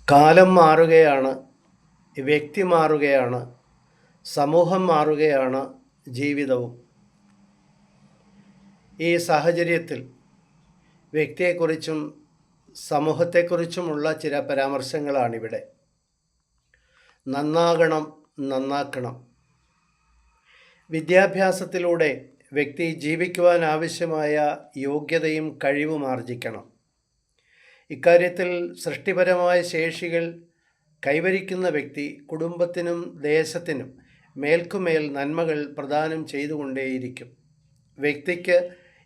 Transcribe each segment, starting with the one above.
കാലം മാറുകയാണ്, വ്യക്തി മാറുകയാണ്, സമൂഹം മാറുകയാണ്, ജീവിതവും. ഈ സാഹചര്യത്തിൽ വ്യക്തിയെക്കുറിച്ചും സമൂഹത്തെക്കുറിച്ചുമുള്ള ചില പരാമർശങ്ങളാണിവിടെ. നന്നാകണം, നന്നാക്കണം. വിദ്യാഭ്യാസത്തിലൂടെ വ്യക്തി ജീവിക്കുവാൻ ആവശ്യമായ യോഗ്യതയും കഴിവും ആർജിക്കണം. ഇക്കാര്യത്തിൽ സൃഷ്ടിപരമായ ശേഷികൾ കൈവരിക്കുന്ന വ്യക്തി കുടുംബത്തിനും ദേശത്തിനും മേൽക്കുമേൽ നന്മകൾ പ്രദാനം ചെയ്തുകൊണ്ടേയിരിക്കും. വ്യക്തിക്ക്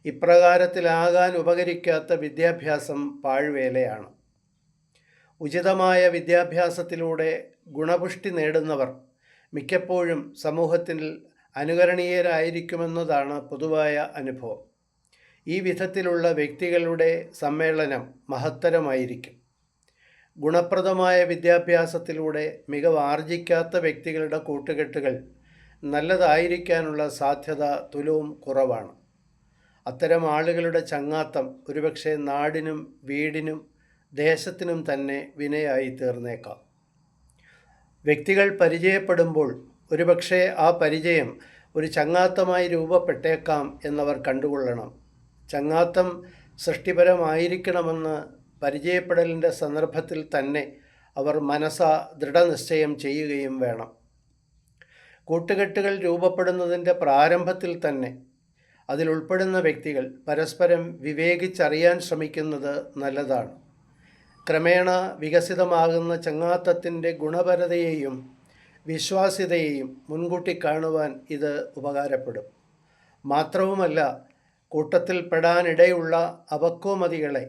ഇപ്രകാരത്തിലാകാൻ ഉപകരിക്കാത്ത വിദ്യാഭ്യാസം പാഴ്വേലയാണ്. ഉചിതമായ വിദ്യാഭ്യാസത്തിലൂടെ ഗുണപുഷ്ടി നേടുന്നവർ മിക്കപ്പോഴും സമൂഹത്തിൽ അനുകരണീയരായിരിക്കുമെന്നതാണ് പൊതുവായ അനുഭവം. ഈ വിധത്തിലുള്ള വ്യക്തികളുടെ സമ്മേളനം മഹത്തരമായിരിക്കും. ഗുണപ്രദമായ വിദ്യാഭ്യാസത്തിലൂടെ മികവ് ആർജിക്കാത്ത വ്യക്തികളുടെ കൂട്ടുകെട്ടുകൾ നല്ലതായിരിക്കാനുള്ള സാധ്യത തുലവും കുറവാണ്. അത്തരം ആളുകളുടെ ചങ്ങാത്തം ഒരുപക്ഷെ നാടിനും വീടിനും ദേശത്തിനും തന്നെ വിനയായി തീർന്നേക്കാം. വ്യക്തികൾ പരിചയപ്പെടുമ്പോൾ ഒരുപക്ഷെ ആ പരിചയം ഒരു ചങ്ങാത്തമായി രൂപപ്പെട്ടേക്കാം എന്നവർ കണ്ടുകൊള്ളണം. ചങ്ങാത്തം സൃഷ്ടിപരമായിരിക്കണമെന്ന് പരിചയപ്പെടലിൻ്റെ സന്ദർഭത്തിൽ തന്നെ അവർ മനസ്സാ ദൃഢനിശ്ചയം ചെയ്യുകയും വേണം. കൂട്ടുകെട്ടുകൾ രൂപപ്പെടുന്നതിൻ്റെ പ്രാരംഭത്തിൽ തന്നെ അതിലുൾപ്പെടുന്ന വ്യക്തികൾ പരസ്പരം വിവേകിച്ചറിയാൻ ശ്രമിക്കുന്നത് നല്ലതാണ്. ക്രമേണ വികസിതമാകുന്ന ചങ്ങാത്തത്തിൻ്റെ ഗുണപരതയെയും വിശ്വാസ്യതയെയും മുൻകൂട്ടി കാണുവാൻ ഇത് ഉപകാരപ്പെടും. മാത്രവുമല്ല, കൂട്ടത്തിൽ പെടാനിടയുള്ള അപക്വമതികളെ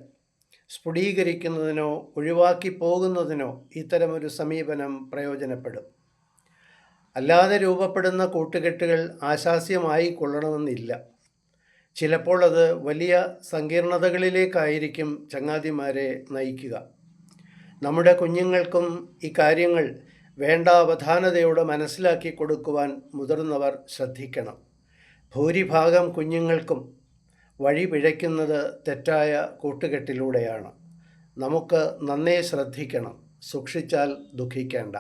സ്ഫുടീകരിക്കുന്നതിനോ ഒഴിവാക്കി പോകുന്നതിനോ ഇത്തരമൊരു സമീപനം പ്രയോജനപ്പെടും. അല്ലാതെ രൂപപ്പെടുന്ന കൂട്ടുകെട്ടുകൾ ആശാസ്യമായി കൊള്ളണമെന്നില്ല. ചിലപ്പോൾ അത് വലിയ സങ്കീർണതകളിലേക്കായിരിക്കും ചങ്ങാതിമാരെ നയിക്കുക. നമ്മുടെ കുഞ്ഞുങ്ങൾക്കും ഇക്കാര്യങ്ങൾ വേണ്ട അവധാനതയോടെ മനസ്സിലാക്കി കൊടുക്കുവാൻ മുതിർന്നവർ ശ്രദ്ധിക്കണം. ഭൂരിഭാഗം കുഞ്ഞുങ്ങൾക്കും വഴി പിഴയ്ക്കുന്നത് തെറ്റായ കൂട്ടുകെട്ടിലൂടെയാണ്. നമുക്ക് നന്നേ ശ്രദ്ധിക്കണം, സൂക്ഷിച്ചാൽ ദുഃഖിക്കേണ്ട.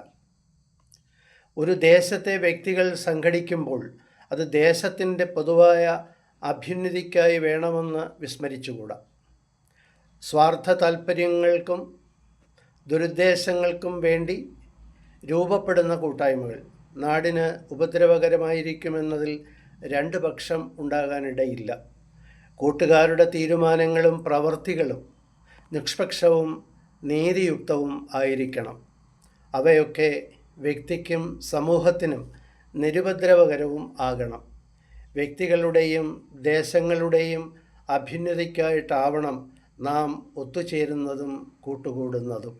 ഒരു ദേശത്തെ വ്യക്തികൾ സംഘടിക്കുമ്പോൾ അത് ദേശത്തിൻ്റെ പൊതുവായ അഭ്യുന്നതിക്കായി വേണമെന്ന് വിസ്മരിച്ചുകൂടാ. സ്വാർത്ഥ താൽപ്പര്യങ്ങൾക്കും ദുരുദ്ദേശങ്ങൾക്കും വേണ്ടി രൂപപ്പെടുന്ന കൂട്ടായ്മകൾ നാടിന് ഉപദ്രവകരമായിരിക്കുമെന്നതിൽ രണ്ട് പക്ഷം ഉണ്ടാകാനിടയില്ല. കൂട്ടുകാരുടെ തീരുമാനങ്ങളും പ്രവൃത്തികളും നിഷ്പക്ഷവും നീതിയുക്തവും ആയിരിക്കണം. അവയൊക്കെ വ്യക്തിക്കും സമൂഹത്തിനും നിരുപദ്രവകരവും ആകണം. വ്യക്തികളുടെയും ദേശങ്ങളുടെയും അഭ്യുന്നതിക്കായിട്ടാവണം നാം ഒത്തുചേരുന്നതും കൂട്ടുകൂടുന്നതും.